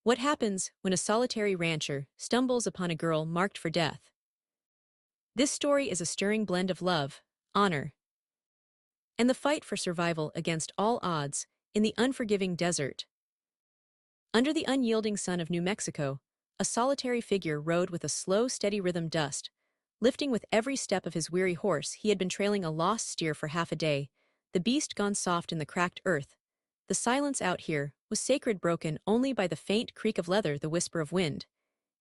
What happens when a solitary rancher stumbles upon a girl marked for death? This story is a stirring blend of love, honor, and the fight for survival against all odds in the unforgiving desert. Under the unyielding sun of New Mexico, a solitary figure rode with a slow, steady rhythm dust, lifting with every step of his weary horse. He had been trailing a lost steer for half a day, the beast gone soft in the cracked earth. The silence out here was sacred, broken only by the faint creak of leather, the whisper of wind,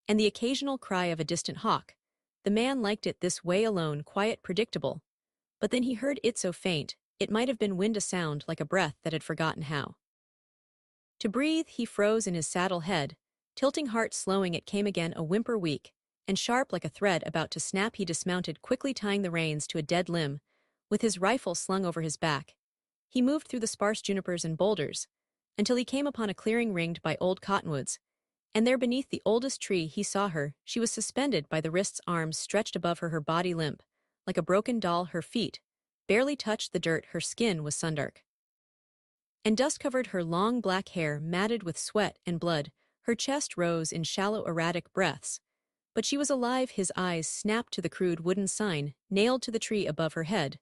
and the occasional cry of a distant hawk. The man liked it this way, alone, quiet, predictable. But then he heard it so faint, it might have been wind, a sound like a breath that had forgotten how to breathe. He froze in his saddle, head tilting, heart slowing. It came again, a whimper, weak and sharp like a thread about to snap. He dismounted quickly, tying the reins to a dead limb, with his rifle slung over his back. He moved through the sparse junipers and boulders, until he came upon a clearing ringed by old cottonwoods, and there beneath the oldest tree he saw her. She was suspended by the wrists, arms stretched above her, her body limp, like a broken doll. Her feet barely touched the dirt, her skin was sundark and dust-covered, her long black hair matted with sweat and blood. Her chest rose in shallow, erratic breaths. But she was alive. His eyes snapped to the crude wooden sign nailed to the tree above her head.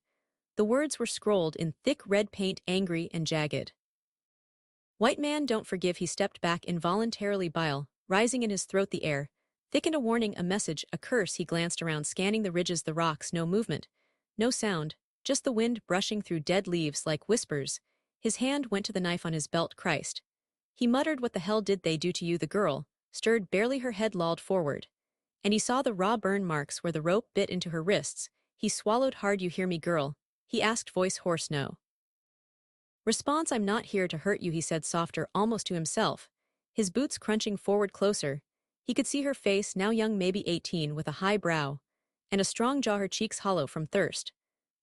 The words were scrolled in thick red paint, angry and jagged. "White man don't forgive." He stepped back, involuntarily, bile rising in his throat. The air thickened, a warning, a message, a curse. He glanced around, scanning the ridges, the rocks. No movement, no sound, just the wind brushing through dead leaves like whispers. His hand went to the knife on his belt. Christ, he muttered, what the hell did they do to you? The girl stirred barely, her head lolled forward, and he saw the raw burn marks where the rope bit into her wrists. He swallowed hard. You hear me, girl? He asked, voice hoarse. No response. I'm not here to hurt you, he said, softer, almost to himself, his boots crunching forward closer. He could see her face, now young, maybe 18, with a high brow and a strong jaw, her cheeks hollow from thirst.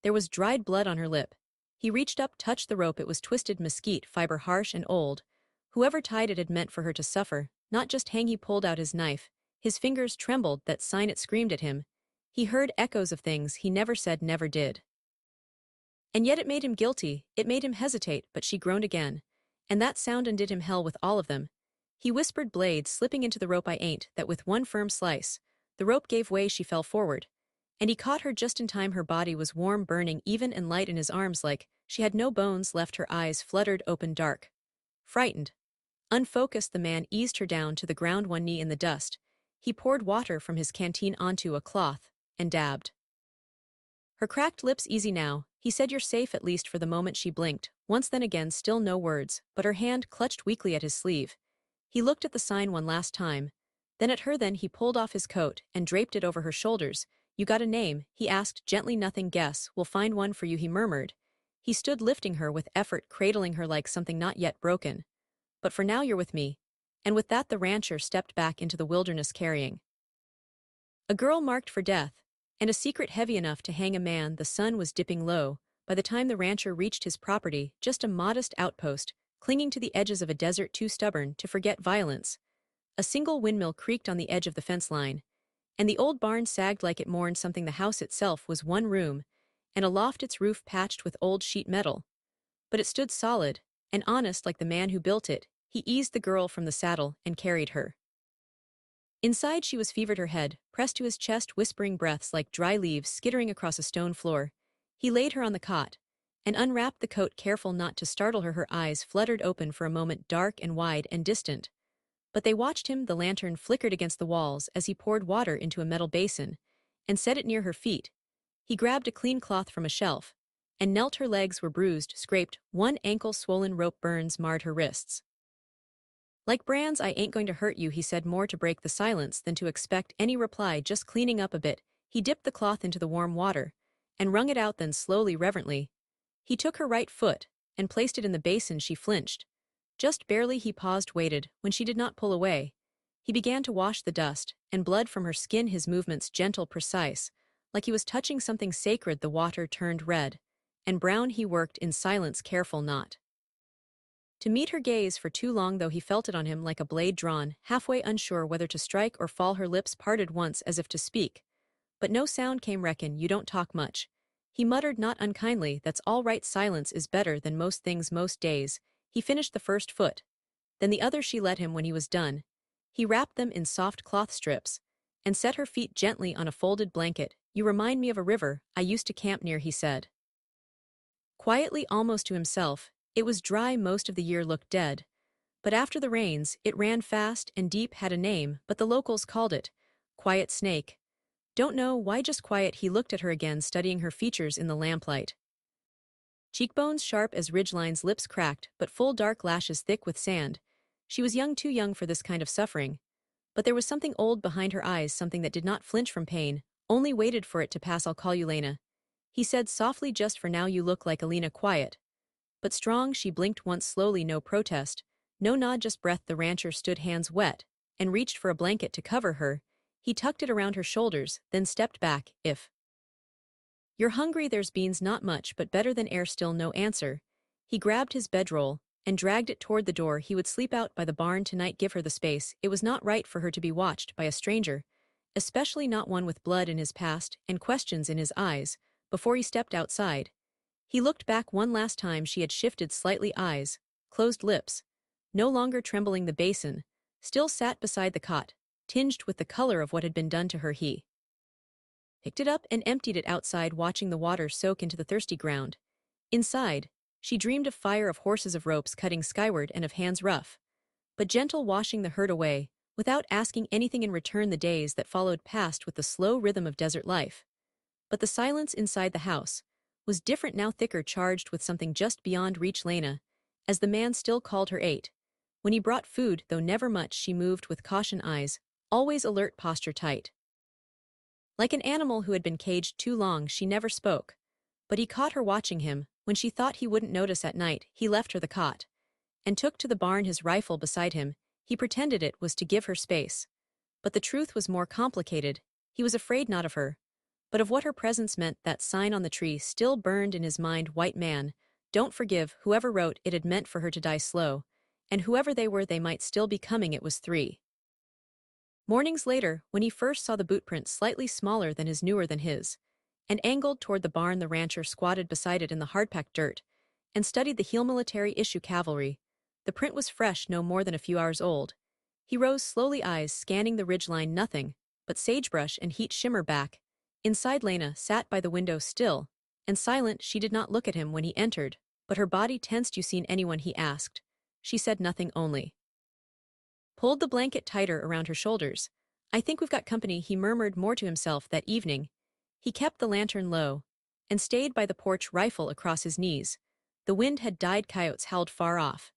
There was dried blood on her lip. He reached up, touched the rope. It was twisted mesquite fiber, harsh and old. Whoever tied it had meant for her to suffer, not just hang. He pulled out his knife. His fingers trembled, that sign, it screamed at him. He heard echoes of things he never said, never did. And yet it made him guilty, it made him hesitate. But she groaned again, and that sound undid him. Hell with all of them. He whispered, blades slipping into the rope. I ain't that. With one firm slice, the rope gave way. She fell forward, and he caught her just in time. Her body was warm, burning, even and light in his arms, like she had no bones left. Her eyes fluttered open, dark, frightened, unfocused. The man eased her down to the ground, one knee in the dust. He poured water from his canteen onto a cloth and dabbed her cracked lips. Easy now, he said, you're safe, at least for the moment. She blinked once, then again, still no words, but her hand clutched weakly at his sleeve. He looked at the sign one last time, then at her. Then he pulled off his coat and draped it over her shoulders. You got a name? He asked gently. Nothing. Guess we'll find one for you, he murmured. He stood, lifting her with effort, cradling her like something not yet broken. But for now you're with me. And with that the rancher stepped back into the wilderness, carrying a girl marked for death, and a secret heavy enough to hang a man. The sun was dipping low by the time the rancher reached his property, just a modest outpost, clinging to the edges of a desert too stubborn to forget violence. A single windmill creaked on the edge of the fence line, and the old barn sagged like it mourned something. The house itself was one room, and aloft its roof patched with old sheet metal. But it stood solid and honest, like the man who built it. He eased the girl from the saddle and carried her inside. She was fevered, her head pressed to his chest, whispering, breaths like dry leaves skittering across a stone floor. He laid her on the cot and unwrapped the coat, careful not to startle her. Her eyes fluttered open for a moment, dark and wide and distant. But they watched him. The lantern flickered against the walls as he poured water into a metal basin and set it near her feet. He grabbed a clean cloth from a shelf and knelt. Her legs were bruised, scraped, one ankle swollen, rope burns marred her wrists like brands. I ain't going to hurt you, he said, more to break the silence than to expect any reply. Just cleaning up a bit. He dipped the cloth into the warm water and wrung it out, then slowly, reverently, he took her right foot and placed it in the basin. She flinched just barely. He paused, waited. When she did not pull away, he began to wash the dust and blood from her skin, his movements gentle, precise, like he was touching something sacred. The water turned red and brown. He worked in silence, careful not to meet her gaze for too long, though he felt it on him like a blade drawn, halfway, unsure whether to strike or fall. Her lips parted once as if to speak, but no sound came. Reckon you don't talk much, he muttered, not unkindly. That's all right, silence is better than most things most days. He finished the first foot, then the other. She let him when he was done, He wrapped them in soft cloth strips and set her feet gently on a folded blanket. You remind me of a river I used to camp near, he said. Quietly, almost to himself, it was dry most of the year, looked dead. But after the rains, it ran fast and deep, had a name, but the locals called it Quiet Snake. Don't know why, just quiet. He looked at her again, studying her features in the lamplight. Cheekbones sharp as ridgelines, lips cracked, but full, dark lashes thick with sand. She was young, too young for this kind of suffering. But there was something old behind her eyes, something that did not flinch from pain, only waited for it to pass. I'll call you Lena, he said softly, just for now. You look like Alina, quiet but strong. She blinked once slowly, no protest, no nod, just breath. The rancher stood, hands wet, and reached for a blanket to cover her. He tucked it around her shoulders, then stepped back. If you're hungry, there's beans, not much, but better than air. Still no answer. He grabbed his bedroll and dragged it toward the door. He would sleep out by the barn tonight, give her the space. It was not right for her to be watched by a stranger, especially not one with blood in his past and questions in his eyes. Before he stepped outside, he looked back one last time. She had shifted slightly, eyes, closed lips, no longer trembling. The basin still sat beside the cot, tinged with the color of what had been done to her. He picked it up and emptied it outside, watching the water soak into the thirsty ground. Inside, she dreamed of fire, of horses, of ropes cutting skyward, and of hands rough but gentle washing the hurt away, without asking anything in return. The days that followed passed with the slow rhythm of desert life. But the silence inside the house was different now, thicker, charged with something just beyond reach. Lena, as the man still called her, ate. When he brought food, though never much, she moved with caution, eyes always alert, posture tight. Like an animal who had been caged too long. She never spoke. But he caught her watching him. When she thought he wouldn't notice at night, he left her the cot and took to the barn, his rifle beside him. He pretended it was to give her space. But the truth was more complicated. He was afraid not of her, but of what her presence meant. That sign on the tree still burned in his mind. White man, don't forgive. Whoever wrote it had meant for her to die slow, and whoever they were, they might still be coming. It was 3 mornings later when he first saw the bootprint, slightly smaller than his, newer than his, and angled toward the barn. The rancher squatted beside it in the hard-packed dirt and studied the heel. Military issue cavalry. The print was fresh, no more than a few hours old. He rose slowly, eyes scanning the ridgeline. Nothing but sagebrush and heat shimmer back. Inside, Lena sat by the window, still and silent. She did not look at him when he entered, but her body tensed. You seen anyone, he asked. She said nothing, only pulled the blanket tighter around her shoulders. I think we've got company, he murmured more to himself. That evening, he kept the lantern low and stayed by the porch, rifle across his knees. The wind had died, coyotes howled far off,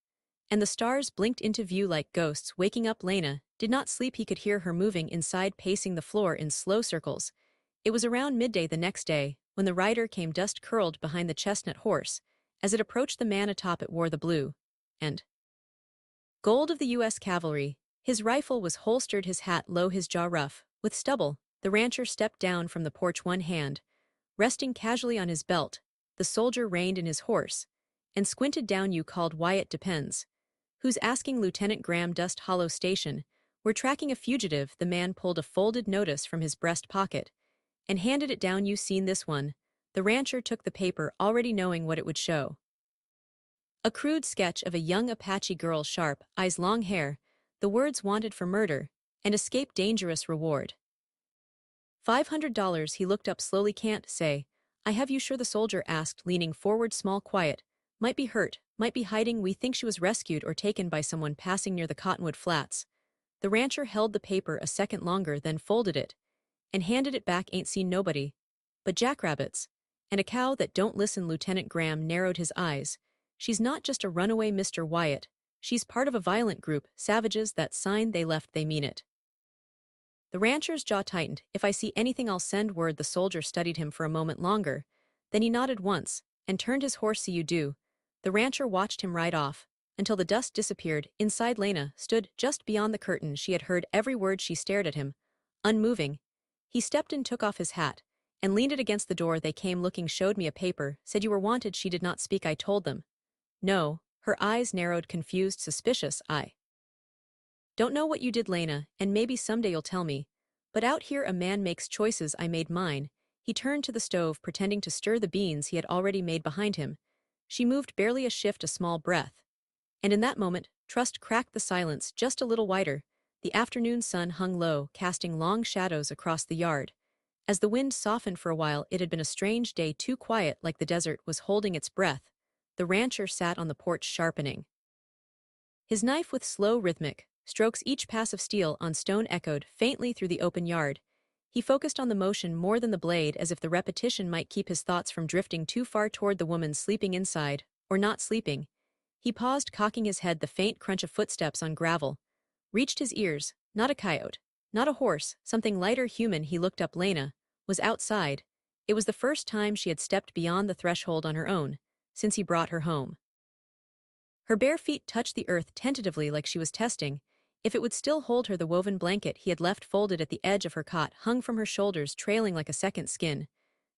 and the stars blinked into view like ghosts. Waking up, Lena did not sleep. He could hear her moving inside, pacing the floor in slow circles. It was around midday the next day when the rider came, dust curled behind the chestnut horse. As it approached, the man atop it wore the blue and gold of the U.S. Cavalry. His rifle was holstered, his hat low, his jaw rough with stubble. The rancher stepped down from the porch, one hand resting casually on his belt. The soldier reined in his horse and squinted down. You called? Wyatt. Depends. Who's asking? Lieutenant Graham, Dust Hollow Station. We're tracking a fugitive. The man pulled a folded notice from his breast pocket and handed it down. You seen this one? The rancher took the paper, already knowing what it would show. A crude sketch of a young Apache girl, sharp eyes, long hair, the words wanted for murder and escape, dangerous reward $500. He looked up slowly. Can't say. I have. You sure? The soldier asked, leaning forward, small, quiet. Might be hurt, might be hiding. We think she was rescued or taken by someone passing near the Cottonwood Flats. The rancher held the paper a second longer, then folded it and handed it back. Ain't seen nobody but jackrabbits and a cow that don't listen. Lieutenant Graham narrowed his eyes. She's not just a runaway, Mr. Wyatt. She's part of a violent group, savages. That sign they left, they mean it. The rancher's jaw tightened. If I see anything, I'll send word. The soldier studied him for a moment longer. Then he nodded once and turned his horse. See you do. The rancher watched him ride off until the dust disappeared. Inside, Lena stood just beyond the curtain. She had heard every word. She stared at him, unmoving. He stepped and took off his hat and leaned it against the door. They came looking, showed me a paper, said you were wanted. She did not speak. I told them. No. Her eyes narrowed, confused, suspicious. I don't know what you did, Lena, and maybe someday you'll tell me. But out here a man makes choices. I made mine. He turned to the stove, pretending to stir the beans he had already made behind him. She moved barely a shift, a small breath. And in that moment, trust cracked the silence just a little wider. the afternoon sun hung low, casting long shadows across the yard. As the wind softened for a while, it had been a strange day, too quiet, like the desert was holding its breath. The rancher sat on the porch sharpening his knife with slow rhythmic strokes. Each pass of steel on stone echoed faintly through the open yard. He focused on the motion more than the blade, as if the repetition might keep his thoughts from drifting too far toward the woman sleeping inside, or not sleeping. He paused, cocking his head. The faint crunch of footsteps on gravel reached his ears. Not a coyote, not a horse, something lighter, human. He looked up. Lena was outside. It was the first time she had stepped beyond the threshold on her own since he brought her home. Her bare feet touched the earth tentatively, like she was testing if it would still hold her. The woven blanket he had left folded at the edge of her cot hung from her shoulders, trailing like a second skin.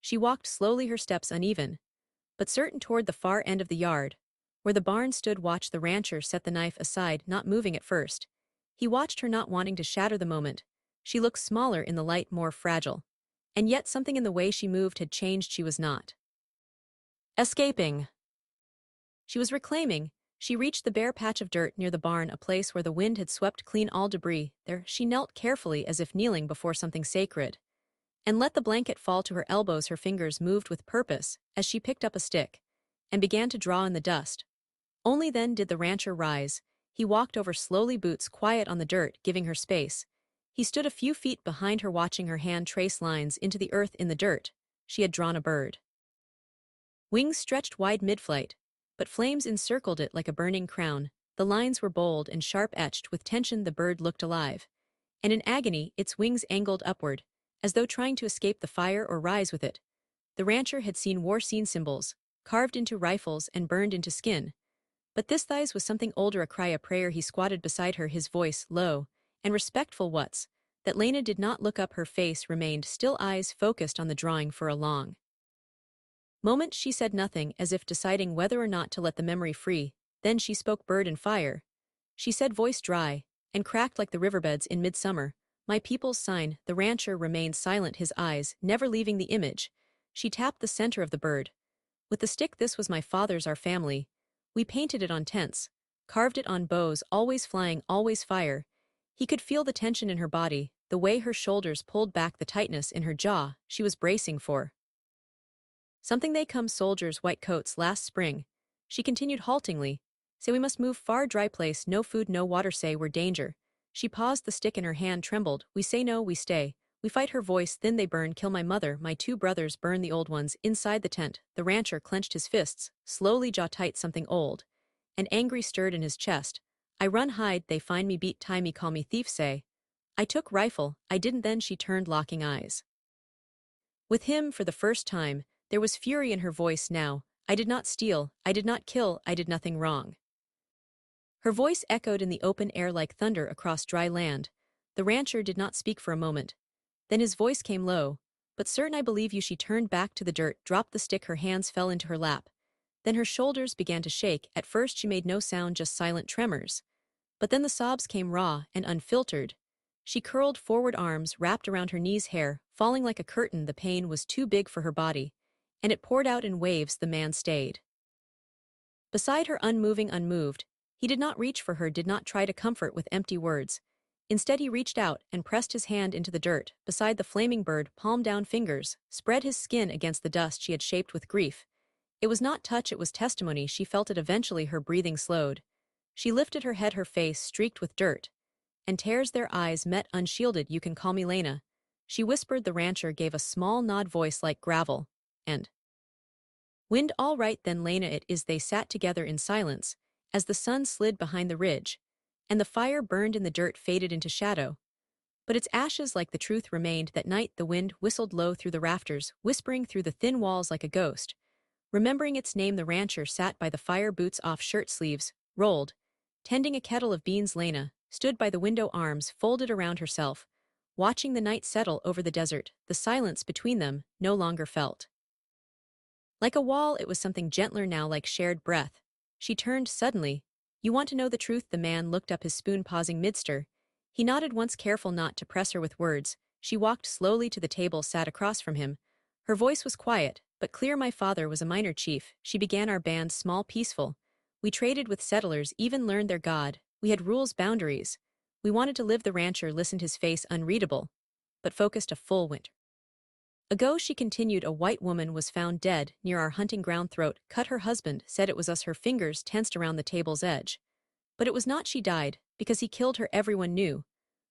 She walked slowly, her steps uneven but certain, toward the far end of the yard, where the barn stood. Watch. The rancher set the knife aside, not moving at first. He watched her, not wanting to shatter the moment. She looked smaller in the light, more fragile. And yet something in the way she moved had changed. She was not escaping. She was reclaiming. She reached the bare patch of dirt near the barn, a place where the wind had swept clean all debris. There she knelt carefully, as if kneeling before something sacred, and let the blanket fall to her elbows. Her fingers moved with purpose as she picked up a stick and began to draw in the dust. Only then did the rancher rise. He walked over slowly, boots quiet on the dirt, giving her space. He stood a few feet behind her, watching her hand trace lines into the earth. In the dirt, she had drawn a bird. Wings stretched wide mid-flight, but flames encircled it like a burning crown. The lines were bold and sharp, etched with tension. The bird looked alive, and in agony, its wings angled upward, as though trying to escape the fire or rise with it. The rancher had seen war scene symbols, carved into rifles and burned into skin. But this thighs was something older, a cry, a prayer. He squatted beside her, his voice low and respectful. What's that? Lena did not look up. Her face remained still, eyes focused on the drawing. For a long moment she said nothing, as if deciding whether or not to let the memory free. Then she spoke. Bird and fire, she said, voice dry and cracked like the riverbeds in midsummer. My people's sign. The rancher remained silent, his eyes never leaving the image. She tapped the center of the bird with the stick. This was my father's, our family. We painted it on tents, carved it on bows, always flying, always fire. He could feel the tension in her body, the way her shoulders pulled back, the tightness in her jaw. She was bracing for something. They come soldiers, white coats, last spring. She continued haltingly. Say we must move far, dry place, no food, no water. Say we're danger. She paused, the stick in her hand trembled. We say no, we stay. We fight. Her voice thin. They burn, kill my mother, my two brothers, burn the old ones. Inside the tent, the rancher clenched his fists, slowly, jaw tight. Something old and angry stirred in his chest. I run, hide, they find me, beat, tie me, call me thief. Say I took rifle, I didn't. Then she turned, locking eyes with him for the first time. There was fury in her voice now. I did not steal, I did not kill, I did nothing wrong. Her voice echoed in the open air like thunder across dry land. The rancher did not speak for a moment. Then his voice came low but certain. I believe you. She turned back to the dirt, dropped the stick, her hands fell into her lap. Then her shoulders began to shake. At first she made no sound, just silent tremors. But then the sobs came raw and unfiltered. She curled forward, arms wrapped around her knees, hair falling like a curtain. The pain was too big for her body, and it poured out in waves. The man stayed beside her, unmoving, unmoved. He did not reach for her, did not try to comfort with empty words. Instead he reached out and pressed his hand into the dirt beside the flaming bird, palm down, fingers spread his skin against the dust she had shaped with grief. It was not touch, it was testimony. She felt it. Eventually her breathing slowed. She lifted her head, her face streaked with dirt and tears. Their eyes met, unshielded. You can call me Lena, she whispered. The rancher gave a small nod, voice like gravel and wind. All right then, Lena it is. They sat together in silence as the sun slid behind the ridge and the fire burned in the dirt, faded into shadow. But its ashes, like the truth, remained. That night the wind whistled low through the rafters, whispering through the thin walls like a ghost. Remembering its name, the rancher sat by the fire, boots off, shirt sleeves rolled, tending a kettle of beans. Lena stood by the window, arms folded around herself, watching the night settle over the desert. The silence between them no longer felt like a wall, it was something gentler now, like shared breath. She turned suddenly. You want to know the truth? The man looked up, his spoon pausing mid-stir. He nodded once, careful not to press her with words. She walked slowly to the table, sat across from him. Her voice was quiet but clear. My father was a minor chief. She began our band, small, peaceful. We traded with settlers, even learned their god. We had rules, boundaries. We wanted to live. The rancher listened, his face unreadable, but focused a full winter. Ago, she continued, a white woman was found dead near our hunting ground, throat cut. Her husband said it was us. Her fingers tensed around the table's edge. But it was not. She died because he killed her. Everyone knew.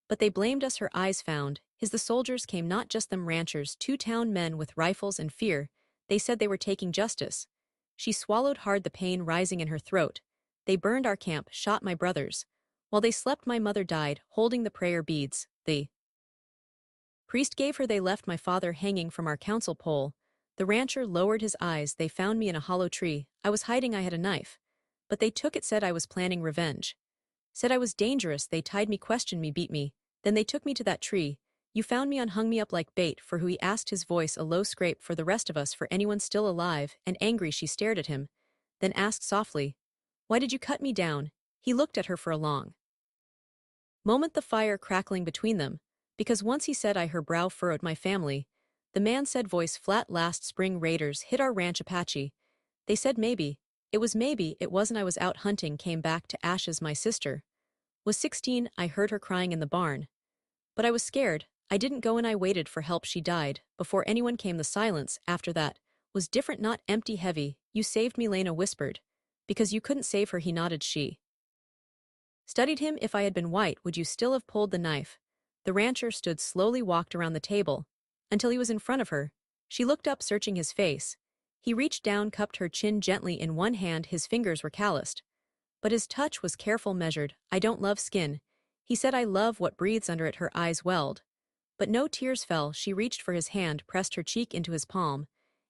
But they blamed us. Her eyes found his. The soldiers came, not just them ranchers, 2 town men with rifles and fear. They said they were taking justice. She swallowed hard, the pain rising in her throat. They burned our camp, shot my brothers. While they slept, my mother died, holding the prayer beads. The priest gave her. They left my father hanging from our council pole. The rancher lowered his eyes. They found me in a hollow tree. I was hiding. I had a knife. But they took it. Said I was planning revenge. Said I was dangerous. They tied me, questioned me, beat me. Then they took me to that tree. You found me, unhung me up like bait. For who? He asked, his voice a low scrape. For the rest of us, for anyone still alive. And angry, she stared at him, then asked softly, why did you cut me down? He looked at her for a long moment, the fire crackling between them. Because once, he said. I, her brow furrowed. My family. The man said, voice flat. Last spring raiders hit our ranch, Apache. They said maybe. It was maybe. It wasn't. I was out hunting, came back to ashes. My sister was 16. I heard her crying in the barn. But I was scared. I didn't go in. I waited for help. She died before anyone came. The silence after that was different, not empty, heavy. You saved me, Lena whispered. Because you couldn't save her. He nodded. She studied him. If I had been white, would you still have pulled the knife? The rancher stood slowly, walked around the table until he was in front of her. She looked up, searching his face. He reached down, cupped her chin gently in one hand. His fingers were calloused, but his touch was careful, measured. I don't love skin, he said. I love what breathes under it. Her eyes welled, but no tears fell. She reached for his hand, pressed her cheek into his palm,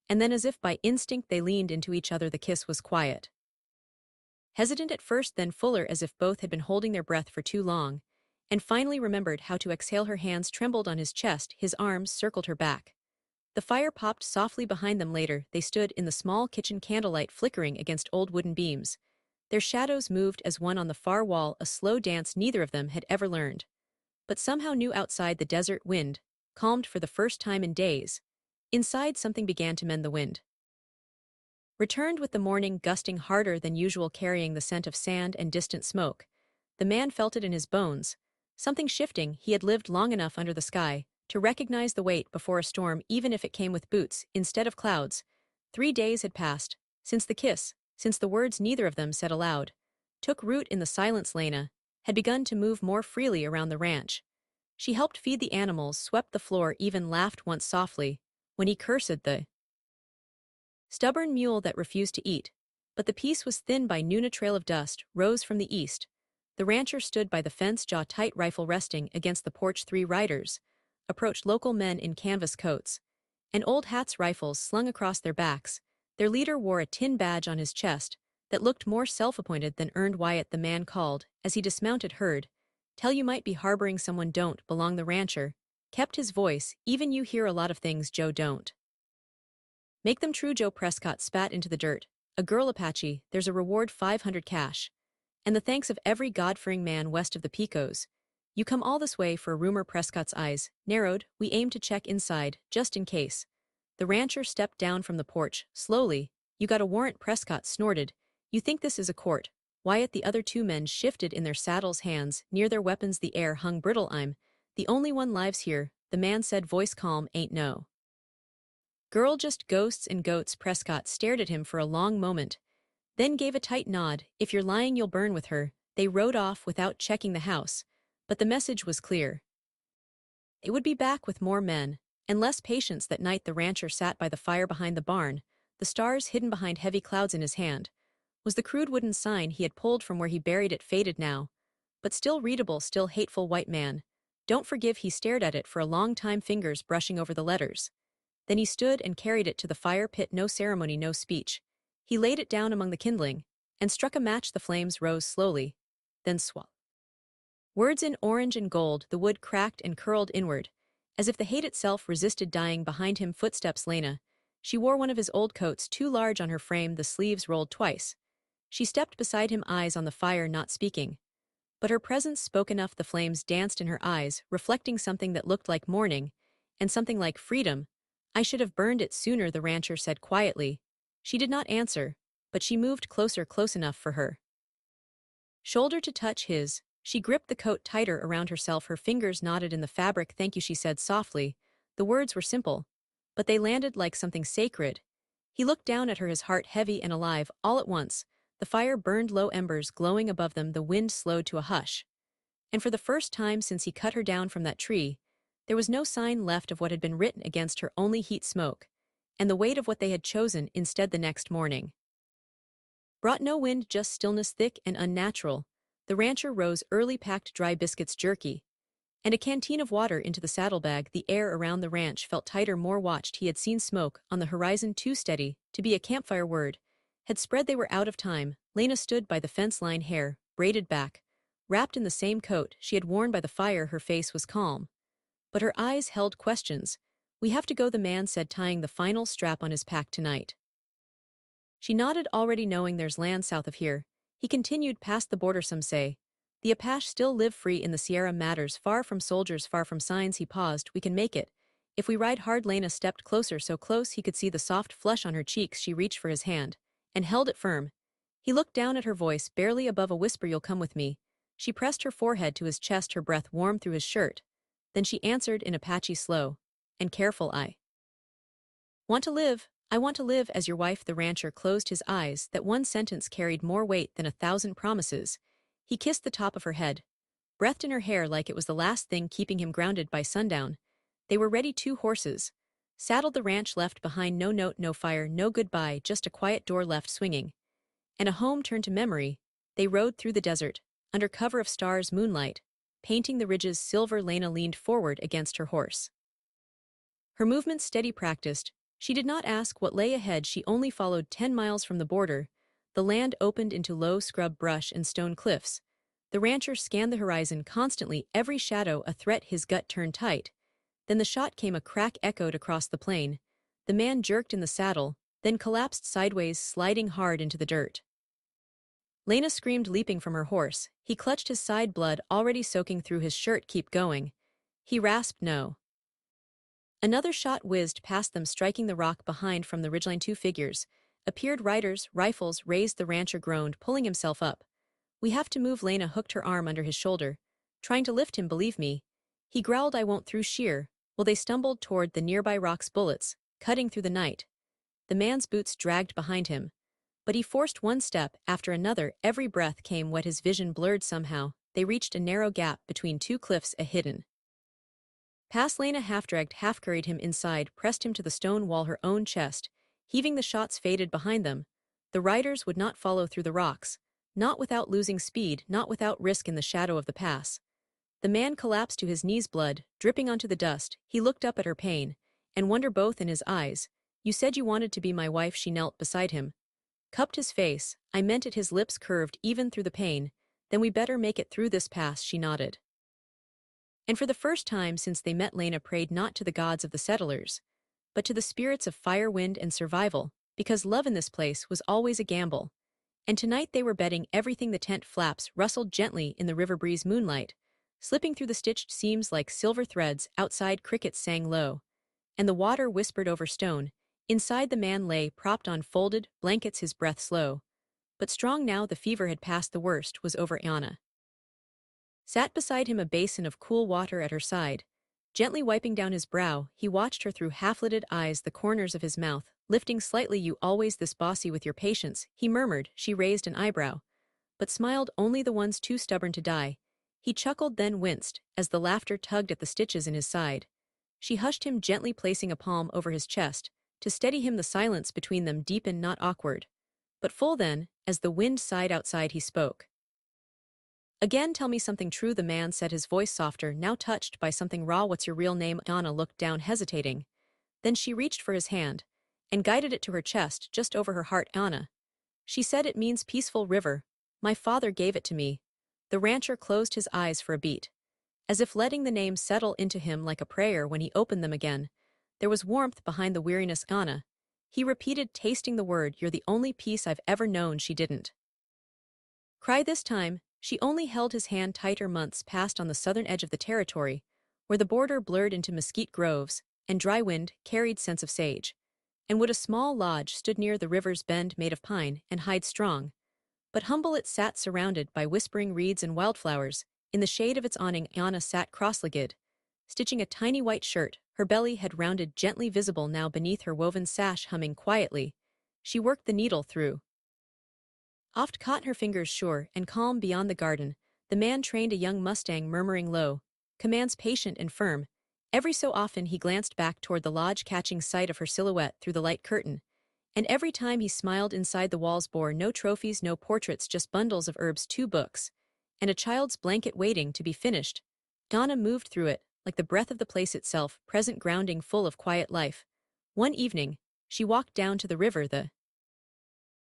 and then, as if by instinct, they leaned into each other. The kiss was quiet, hesitant at first, then fuller, as if both had been holding their breath for too long, and finally remembered how to exhale. Her hands trembled on his chest, his arms circled her back. The fire popped softly behind them. Later, they stood in the small kitchen, candlelight flickering against old wooden beams. Their shadows moved as one on the far wall, a slow dance neither of them had ever learned. But somehow new. Outside, the desert wind calmed for the first time in days. Inside, something began to mend. The wind returned with the morning, gusting harder than usual, carrying the scent of sand and distant smoke. The man felt it in his bones. Something shifting. He had lived long enough under the sky to recognize the wait before a storm, even if it came with boots instead of clouds. 3 days had passed since the kiss, since the words neither of them said aloud took root in the silence. Lena had begun to move more freely around the ranch. She helped feed the animals, swept the floor, even laughed once softly when he cursed the stubborn mule that refused to eat. But the peace was thinned by noon. A trail of dust rose from the east. The rancher stood by the fence, jaw tight, rifle resting against the porch. 3 riders approached, local men in canvas coats and old hats, rifles slung across their backs. Their leader wore a tin badge on his chest that looked more self-appointed than earned. Wyatt, the man called as he dismounted, heard, tell you might be harboring someone, don't belong. The rancher kept his voice, even you hear a lot of things, Joe, don't make them true. Joe Prescott spat into the dirt. A girl, Apache, there's a reward, 500 cash. And the thanks of every God-fearing man west of the Pecos. You come all this way for a rumor? Prescott's eyes narrowed. We aim to check inside, just in case. The rancher stepped down from the porch, slowly. You got a warrant? Prescott snorted. You think this is a court? Wyatt, the other 2 men shifted in their saddles, hands near their weapons. The air hung brittle. I'm the only one lives here, the man said, voice calm. Ain't no girl, just ghosts and goats. Prescott stared at him for a long moment, then gave a tight nod. If you're lying, you'll burn with her. They rode off without checking the house, but the message was clear. It would be back with more men and less patience. That night, the rancher sat by the fire behind the barn, the stars hidden behind heavy clouds. In his hand was the crude wooden sign he had pulled from where he buried it, faded now, but still readable, still hateful. White man, don't forgive. He stared at it for a long time, fingers brushing over the letters. Then he stood and carried it to the fire pit. No ceremony, no speech. He laid it down among the kindling and struck a match. The flames rose slowly, then swallowed. Words in orange and gold. The wood cracked and curled inward, as if the hate itself resisted dying. Behind him, footsteps. Lena. She wore one of his old coats, too large on her frame, the sleeves rolled twice. She stepped beside him, eyes on the fire, not speaking. But her presence spoke enough. The flames danced in her eyes, reflecting something that looked like mourning, and something like freedom. I should have burned it sooner, the rancher said quietly. She did not answer, but she moved closer, close enough for her shoulder to touch his. She gripped the coat tighter around herself, her fingers knotted in the fabric. "Thank you," she said softly. The words were simple, but they landed like something sacred. He looked down at her, his heart heavy and alive. All at once, the fire burned, low embers glowing above them. The wind slowed to a hush. And for the first time since he cut her down from that tree, there was no sign left of what had been written against her, only heat, smoke, and the weight of what they had chosen instead. The next morning brought no wind, just stillness, thick and unnatural. The rancher rose early, packed dry biscuits, jerky, and a canteen of water into the saddlebag. The air around the ranch felt tighter, more watched. He had seen smoke on the horizon, too steady to be a campfire. Word had spread they were out of time. Lena stood by the fence line, hair braided back, wrapped in the same coat she had worn by the fire. Her face was calm, but her eyes held questions. "We have to go," the man said, tying the final strap on his pack. "Tonight?" She nodded, already knowing there's land south of here. He continued, "Past the border, some say. The Apache still live free in the Sierra Matters, far from soldiers, far from signs." He paused. "We can make it if we ride hard." Lena stepped closer, so close he could see the soft flush on her cheeks. She reached for his hand and held it firm. He looked down at her, voice barely above a whisper. "You'll come with me?" She pressed her forehead to his chest, her breath warm through his shirt. Then she answered in Apache, slow and careful, "I want to live. I want to live as your wife." The rancher closed his eyes. That one sentence carried more weight than 1,000 promises. He kissed the top of her head, breathed in her hair like it was the last thing keeping him grounded. By sundown, they were ready, 2 horses saddled, the ranch left behind. No note, no fire, no goodbye, just a quiet door left swinging, and a home turned to memory. They rode through the desert, under cover of stars, moonlight painting the ridges silver. Lena leaned forward against her horse, her movements steady, practiced. She did not ask what lay ahead, she only followed. 10 miles from the border, the land opened into low scrub brush and stone cliffs. The rancher scanned the horizon constantly, every shadow a threat. His gut turned tight. Then the shot came, a crack echoed across the plain. The man jerked in the saddle, then collapsed sideways, sliding hard into the dirt. Lena screamed, leaping from her horse. He clutched his side, blood already soaking through his shirt. "Keep going," he rasped. "No." Another shot whizzed past them, striking the rock behind. From the ridgeline 2 figures appeared, riders, rifles raised. The rancher groaned, pulling himself up. "We have to move." Lena hooked her arm under his shoulder, trying to lift him. "Believe me," he growled, "I won't." Through sheer will they stumbled toward the nearby rocks, bullets cutting through the night. The man's boots dragged behind him, but he forced one step after another. Every breath came wet, his vision blurred. Somehow they reached a narrow gap between 2 cliffs, a hidden pass. Lena half-dragged, half-carried him inside, pressed him to the stone wall, her own chest heaving. The shots faded behind them. The riders would not follow through the rocks, not without losing speed, not without risk. In the shadow of the pass, the man collapsed to his knees, blood dripping onto the dust. He looked up at her, pain and wonder both in his eyes. "You said you wanted to be my wife." She knelt beside him, cupped his face. "I meant it." His lips curved even through the pain. "Then we better make it through this pass." She nodded. And for the first time since they met, Lena prayed not to the gods of the settlers, but to the spirits of fire, wind, and survival, because love in this place was always a gamble. And tonight they were betting everything. The tent flaps rustled gently in the river breeze, moonlight slipping through the stitched seams like silver threads. Outside, crickets sang low, and the water whispered over stone. Inside, the man lay propped on folded blankets, his breath slow but strong now. The fever had passed, the worst was over. Anna sat beside him, a basin of cool water at her side, gently wiping down his brow. He watched her through half-lidded eyes, the corners of his mouth lifting slightly. "You always this bossy with your patience," he murmured. She raised an eyebrow, but smiled. "Only the ones too stubborn to die." He chuckled, then winced as the laughter tugged at the stitches in his side. She hushed him gently, placing a palm over his chest to steady him. The silence between them deepened, not awkward, but full. Then, as the wind sighed outside, he spoke again. "Tell me something true," the man said, his voice softer, now touched by something raw. "What's your real name?" Anna looked down, hesitating. Then she reached for his hand and guided it to her chest, just over her heart. "Anna," she said, "it means peaceful river. My father gave it to me." The rancher closed his eyes for a beat, as if letting the name settle into him like a prayer. When he opened them again, there was warmth behind the weariness. "Anna," he repeated, tasting the word, "you're the only peace I've ever known." She didn't cry this time. She only held his hand tighter. Months passed on the southern edge of the territory, where the border blurred into mesquite groves, and dry wind carried scents of sage. And wood, a small lodge stood near the river's bend, made of pine and hide strong, but humble. It sat surrounded by whispering reeds and wildflowers, In the shade of its awning, Anna sat cross-legged, stitching a tiny white shirt. Her belly had rounded, gently visible now beneath her woven sash. Humming quietly, she worked the needle through. Oft caught her fingers sure and calm. Beyond the garden, the man trained a young mustang, murmuring low commands, patient and firm. Every so often he glanced back toward the lodge, catching sight of her silhouette through the light curtain. And every time he smiled, inside the walls bore no trophies, no portraits, just bundles of herbs, 2 books, and a child's blanket waiting to be finished. Donna moved through it, like the breath of the place itself, present, grounding, full of quiet life. One evening, she walked down to the river, the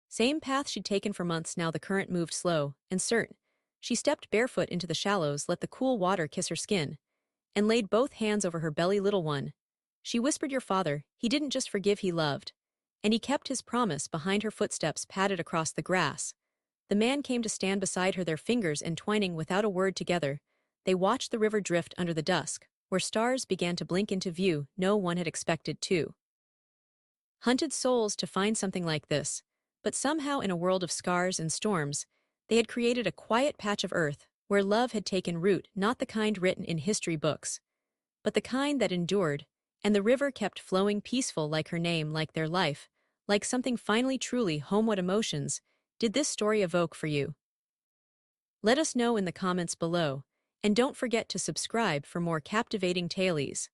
same path she'd taken for months now. The current moved slow and certain. She stepped barefoot into the shallows, let the cool water kiss her skin, and laid both hands over her belly. Little one, she whispered, your father, he didn't just forgive, he loved. And he kept his promise. Behind her, footsteps padded across the grass. The man came to stand beside her, their fingers entwining without a word. Together, they watched the river drift under the dusk, where stars began to blink into view. No one had expected two hunted souls to find something like this, but somehow, in a world of scars and storms, they had created a quiet patch of earth where love had taken root, not the kind written in history books, but the kind that endured. And the river kept flowing, peaceful, like her name, like their life, like something finally truly home. What emotions did this story evoke for you? Let us know in the comments below, and don't forget to subscribe for more captivating tales.